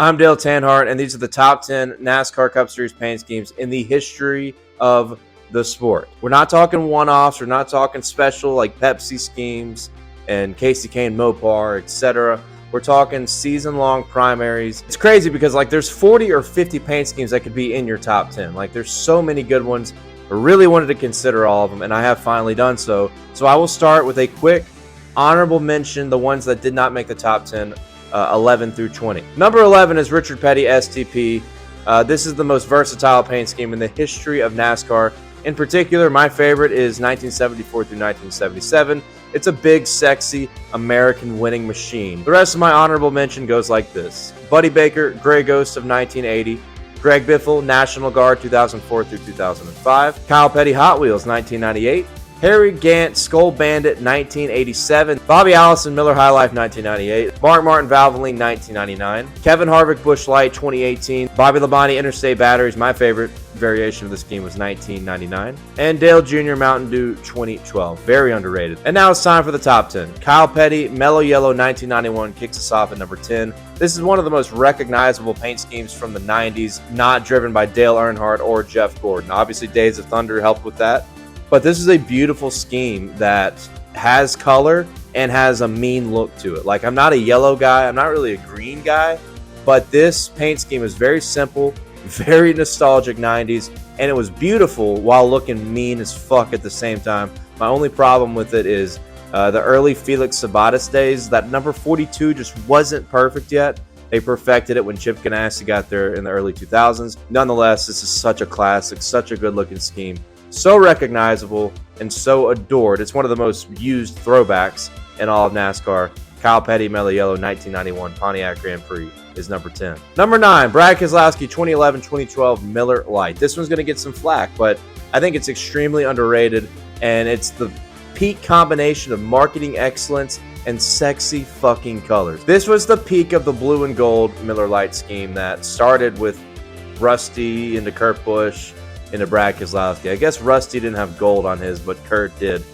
I'm Dale Tanhart, and these are the top 10 NASCAR Cup Series paint schemes in the history of the sport. We're not talking one-offs. We're not talking special like Pepsi schemes and Casey Kane Mopar, etc. We're talking season-long primaries. It's crazy because there's 40 or 50 paint schemes that could be in your top 10. There's so many good ones. I really wanted to consider all of them, and I have finally done so. So I will start with a quick honorable mention, the ones that did not make the top 10. 11 through 20. Number 11 is Richard Petty STP. This is the most versatile paint scheme in the history of NASCAR. In particular, my favorite is 1974 through 1977. It's a big, sexy American winning machine. The rest of my honorable mention goes like this. Buddy Baker, Gray Ghost of 1980. Greg Biffle, National Guard 2004 through 2005. Kyle Petty, Hot Wheels 1998. Harry Gant, Skull Bandit, 1987. Bobby Allison, Miller High Life, 1998. Mark Martin, Valvoline, 1999. Kevin Harvick, Busch Light, 2018. Bobby Labonte, Interstate Batteries, my favorite variation of the scheme was 1999. And Dale Jr., Mountain Dew, 2012. Very underrated. And now it's time for the top 10. Kyle Petty, Mellow Yellow, 1991, kicks us off at number 10. This is one of the most recognizable paint schemes from the 90s, not driven by Dale Earnhardt or Jeff Gordon. Obviously, Days of Thunder helped with that. But this is a beautiful scheme that has color and has a mean look to it. I'm not a yellow guy. I'm not really a green guy. But this paint scheme is very simple, very nostalgic 90s, and it was beautiful while looking mean as fuck at the same time. My only problem with it is the early Felix Sabates days. That number 42 just wasn't perfect yet. They perfected it when Chip Ganassi got there in the early 2000s. Nonetheless, this is such a classic, such a good-looking scheme. So recognizable and so adored. It's one of the most used throwbacks in all of NASCAR. Kyle Petty, Mellow Yellow, 1991 Pontiac Grand Prix is number 10. Number 9, Brad Keselowski, 2011-2012 Miller Lite. This one's going to get some flack, but I think it's extremely underrated, and it's the peak combination of marketing excellence and sexy fucking colors. This was the peak of the blue and gold Miller Lite scheme that started with Rusty into Kurt Busch, into Brad Keselowski. I guess Rusty didn't have gold on his, but Kurt did.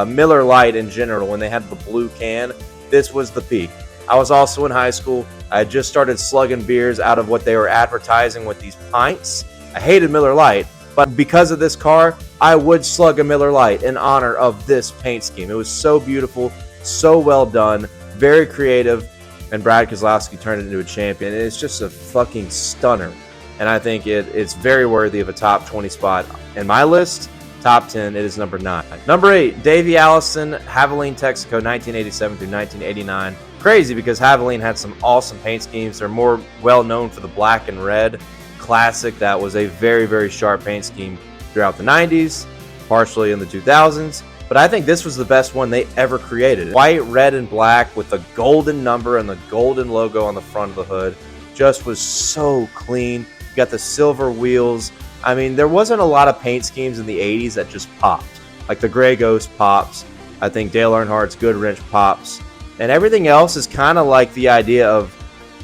Miller Lite in general, when they had the blue can, this was the peak. I was also in high school. I had just started slugging beers out of what they were advertising with these pints. I hated Miller Lite, but because of this car, I would slug a Miller Lite in honor of this paint scheme. It was so beautiful, so well done, very creative, and Brad Keselowski turned it into a champion. It's just a fucking stunner. And I think it's very worthy of a top 20 spot. In my list, top 10, it is number 9. Number 8, Davey Allison, Javelin, Texaco, 1987 through 1989. Crazy because Javelin had some awesome paint schemes. They're more well known for the black and red classic. That was a very, very sharp paint scheme throughout the 90s, partially in the 2000s. But I think this was the best one they ever created. White, red, and black with the golden number and the golden logo on the front of the hood. Just was so clean. You got the silver wheels. I mean, there wasn't a lot of paint schemes in the 80s that just popped. Like the Gray Ghost pops. I think Dale Earnhardt's Good Wrench pops. And everything else is kind of like the idea of,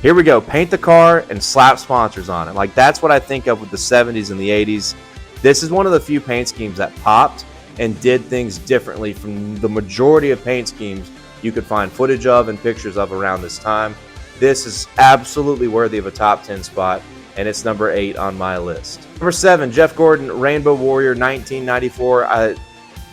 here we go, paint the car and slap sponsors on it. That's what I think of with the 70s and the 80s. This is one of the few paint schemes that popped and did things differently from the majority of paint schemes you could find footage of and pictures of around this time. This is absolutely worthy of a top 10 spot, and it's number 8 on my list. Number 7, Jeff Gordon, Rainbow Warrior, 1994. I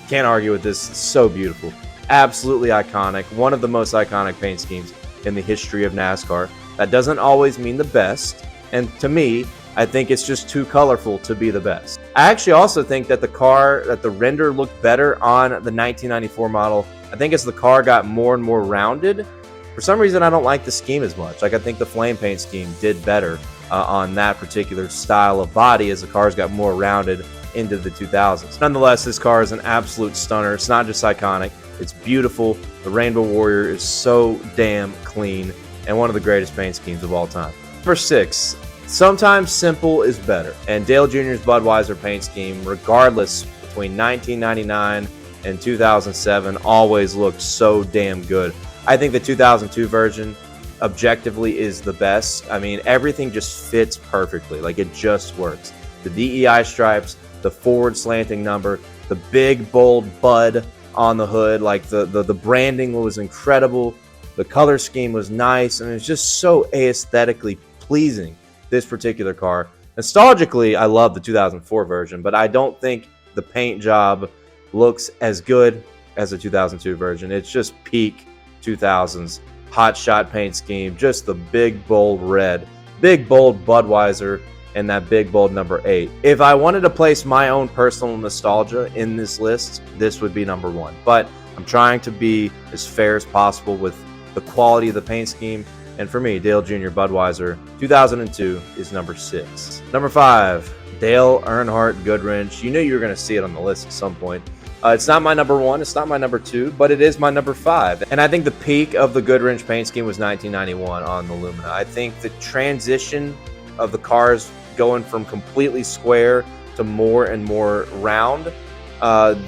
can't argue with this. It's so beautiful. Absolutely iconic. One of the most iconic paint schemes in the history of NASCAR. That doesn't always mean the best, and to me, I think it's just too colorful to be the best. I actually also think that the render looked better on the 1994 model. I think as the car got more and more rounded, for some reason, I don't like the scheme as much. I think the flame paint scheme did better on that particular style of body as the cars got more rounded into the 2000s. Nonetheless, this car is an absolute stunner. It's not just iconic. It's beautiful. The Rainbow Warrior is so damn clean and one of the greatest paint schemes of all time. Number 6, sometimes simple is better. And Dale Jr.'s Budweiser paint scheme, regardless between 1999 and 2007, always looked so damn good. I think the 2002 version objectively is the best. I mean, everything just fits perfectly. It just works. The DEI stripes, the forward slanting number, the big, bold Bud on the hood. The branding was incredible. The color scheme was nice. And it's just so aesthetically pleasing, this particular car. Nostalgically, I love the 2004 version, but I don't think the paint job looks as good as the 2002 version. It's just peak 2000s hot shot paint scheme, just the big bold red, big bold Budweiser, and that big bold number 8. If I wanted to place my own personal nostalgia in this list, this would be number 1. But I'm trying to be as fair as possible with the quality of the paint scheme. And for me, Dale Jr. Budweiser 2002 is number 6. Number 5, Dale Earnhardt Goodwrench. You knew you were going to see it on the list at some point. It's not my number 1, it's not my number 2, but it is my number 5. And I think the peak of the Goodwrench paint scheme was 1991 on the Lumina. I think the transition of the cars going from completely square to more and more round,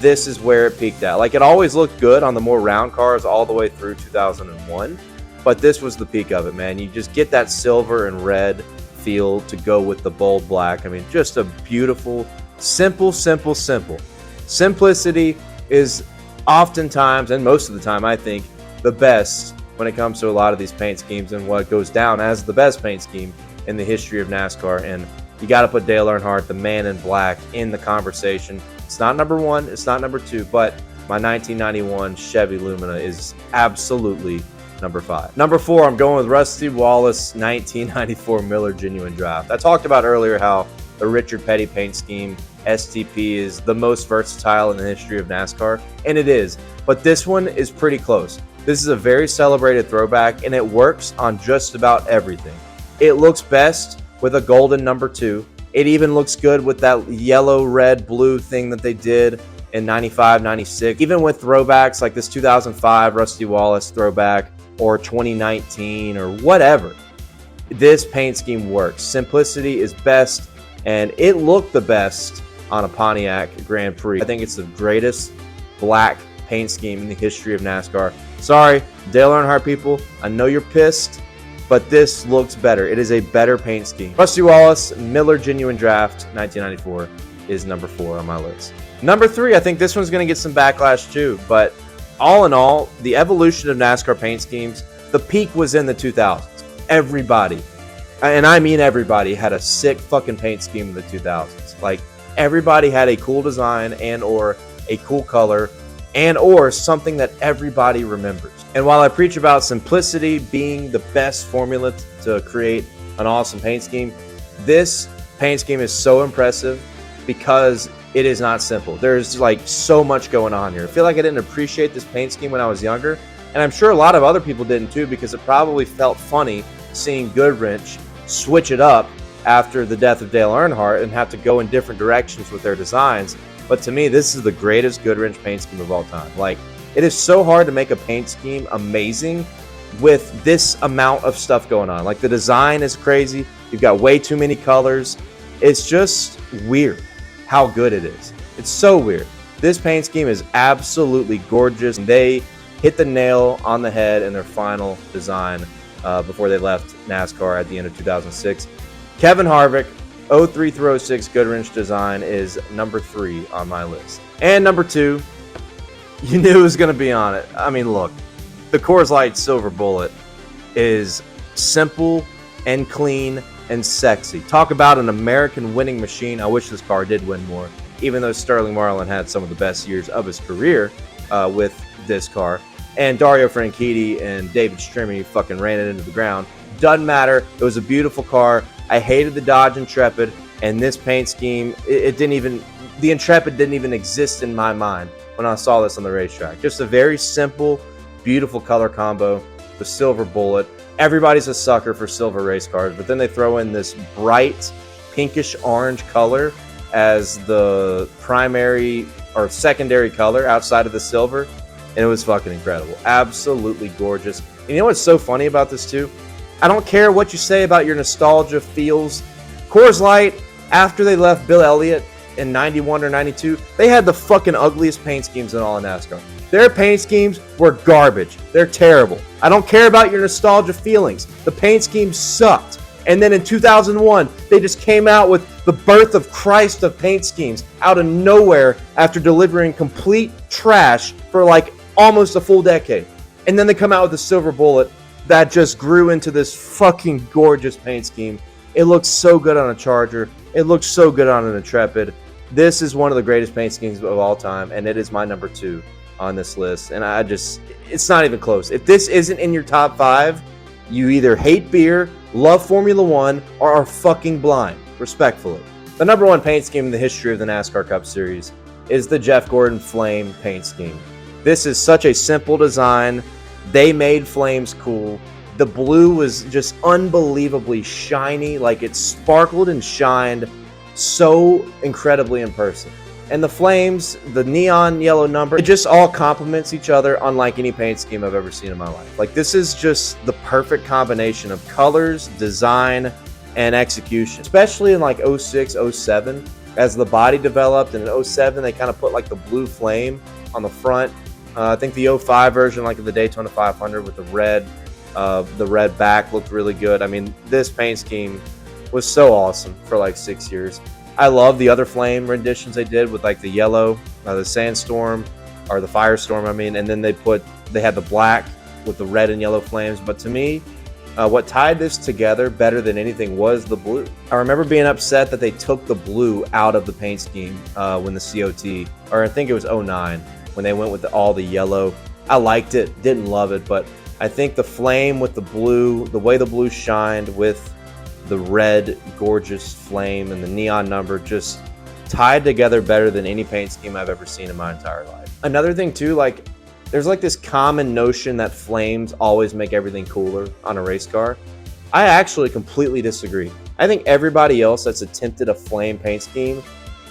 this is where it peaked at. Like, it always looked good on the more round cars all the way through 2001, but this was the peak of it, man. You just get that silver and red feel to go with the bold black. I mean, just a beautiful, simple. Simplicity is oftentimes, and most of the time, I think, the best when it comes to a lot of these paint schemes and what goes down as the best paint scheme in the history of NASCAR. And you got to put Dale Earnhardt, the man in black, in the conversation. It's not number 1, it's not number 2, but my 1991 Chevy Lumina is absolutely number 5. Number 4, I'm going with Rusty Wallace 1994 Miller Genuine Draft. I talked about earlier how the Richard Petty paint scheme, STP, is the most versatile in the history of NASCAR, and it is. But this one is pretty close. This is a very celebrated throwback, and it works on just about everything. It looks best with a golden number 2. It even looks good with that yellow, red, blue thing that they did in 95, 96. Even with throwbacks like this 2005 Rusty Wallace throwback or 2019 or whatever, this paint scheme works. Simplicity is best, and it looked the best on a Pontiac Grand Prix. I think it's the greatest black paint scheme in the history of NASCAR. Sorry, Dale Earnhardt people, I know you're pissed, but this looks better. It is a better paint scheme. Rusty Wallace Miller Genuine Draft 1994 is number 4 on my list. Number 3, I think this one's going to get some backlash too, but all in all, the evolution of NASCAR paint schemes, the peak was in the 2000s. Everybody, and I mean everybody, had a sick fucking paint scheme in the 2000s. Like, everybody had a cool design and or a cool color and or something that everybody remembers. And while I preach about simplicity being the best formula to create an awesome paint scheme, this paint scheme is so impressive because it is not simple. There's like so much going on here. I feel like I didn't appreciate this paint scheme when I was younger, and I'm sure a lot of other people didn't too, because it probably felt funny seeing Goodwrench switch it up after the death of Dale Earnhardt and have to go in different directions with their designs. But to me, this is the greatest Goodwrench paint scheme of all time. Like, it is so hard to make a paint scheme amazing with this amount of stuff going on. Like, the design is crazy. You've got way too many colors. It's just weird how good it is. It's so weird. This paint scheme is absolutely gorgeous. They hit the nail on the head in their final design before they left NASCAR at the end of 2006. Kevin Harvick, 03 through 06 Goodwrench design is number 3 on my list. And number 2, you knew it was going to be on it. I mean, look, the Coors Light Silver Bullet is simple and clean and sexy. Talk about an American winning machine. I wish this car did win more, even though Sterling Marlin had some of the best years of his career with this car. And Dario Franchitti and David Strimmy fucking ran it into the ground. Doesn't matter. It was a beautiful car. I hated the Dodge Intrepid, and this paint scheme, the Intrepid didn't even exist in my mind when I saw this on the racetrack. Just a very simple, beautiful color combo, the silver bullet. Everybody's a sucker for silver race cars, but then they throw in this bright pinkish orange color as the primary or secondary color outside of the silver, and it was fucking incredible. Absolutely gorgeous. And you know what's so funny about this too? I don't care what you say about your nostalgia feels. Coors Light, after they left Bill Elliott in 91 or 92, they had the fucking ugliest paint schemes in all of NASCAR. Their paint schemes were garbage. They're terrible. I don't care about your nostalgia feelings. The paint schemes sucked. And then in 2001, they just came out with the birth of Christ of paint schemes out of nowhere after delivering complete trash for like almost a full decade. And then they come out with the silver bullet, that just grew into this fucking gorgeous paint scheme. It looks so good on a Charger. It looks so good on an Intrepid. This is one of the greatest paint schemes of all time, and it is my number 2 on this list. And it's not even close. If this isn't in your top 5, you either hate beer, love Formula One, or are fucking blind, respectfully. The number 1 paint scheme in the history of the NASCAR Cup Series is the Jeff Gordon Flame paint scheme. This is such a simple design. They made flames cool. The blue was just unbelievably shiny, like it sparkled and shined so incredibly in person. And the flames, the neon yellow number, it just all complements each other unlike any paint scheme I've ever seen in my life. Like, this is just the perfect combination of colors, design, and execution. Especially in like 06, 07, as the body developed, and in 07 they kind of put like the blue flame on the front. I think the 05 version, like the Daytona 500 with the red back, looked really good. I mean, this paint scheme was so awesome for like 6 years. I love the other flame renditions they did with like the yellow, the sandstorm, or the firestorm, I mean, and then they had the black with the red and yellow flames. But to me, what tied this together better than anything was the blue. I remember being upset that they took the blue out of the paint scheme when the COT, or I think it was 09, when they went with all the yellow. I liked it, didn't love it, but I think the flame with the blue, the way the blue shined with the red gorgeous flame and the neon number, just tied together better than any paint scheme I've ever seen in my entire life. Another thing too, like, there's like this common notion that flames always make everything cooler on a race car. I actually completely disagree. I think everybody else that's attempted a flame paint scheme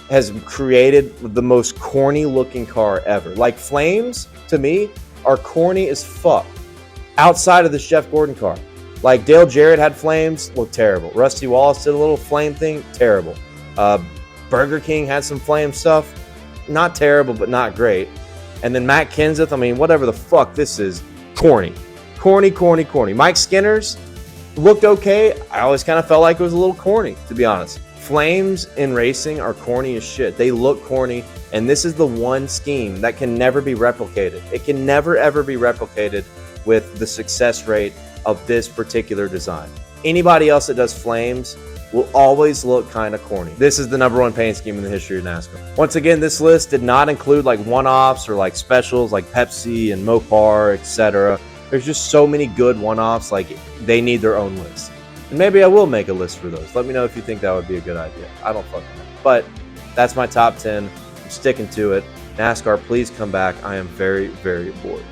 has created the most corny looking car ever. Like, flames to me are corny as fuck outside of this Jeff Gordon car. Like, Dale Jarrett had flames, looked terrible. Rusty Wallace did a little flame thing, terrible. Burger King had some flame stuff, not terrible, but not great. And then Matt Kenseth, I mean, whatever the fuck this is, corny. Corny, corny, corny. Mike Skinner's looked okay. I always kind of felt like it was a little corny, to be honest. Flames in racing are corny as shit. They look corny, and this is the one scheme that can never be replicated. It can never, ever be replicated with the success rate of this particular design. Anybody else that does flames will always look kind of corny. This is the number 1 paint scheme in the history of NASCAR. Once again, this list did not include like one-offs or like specials like Pepsi and Mopar, etc. There's just so many good one-offs, like they need their own list. And maybe I will make a list for those. Let me know if you think that would be a good idea. I don't fucking know. But that's my top 10. I'm sticking to it. NASCAR, please come back. I am very, very bored.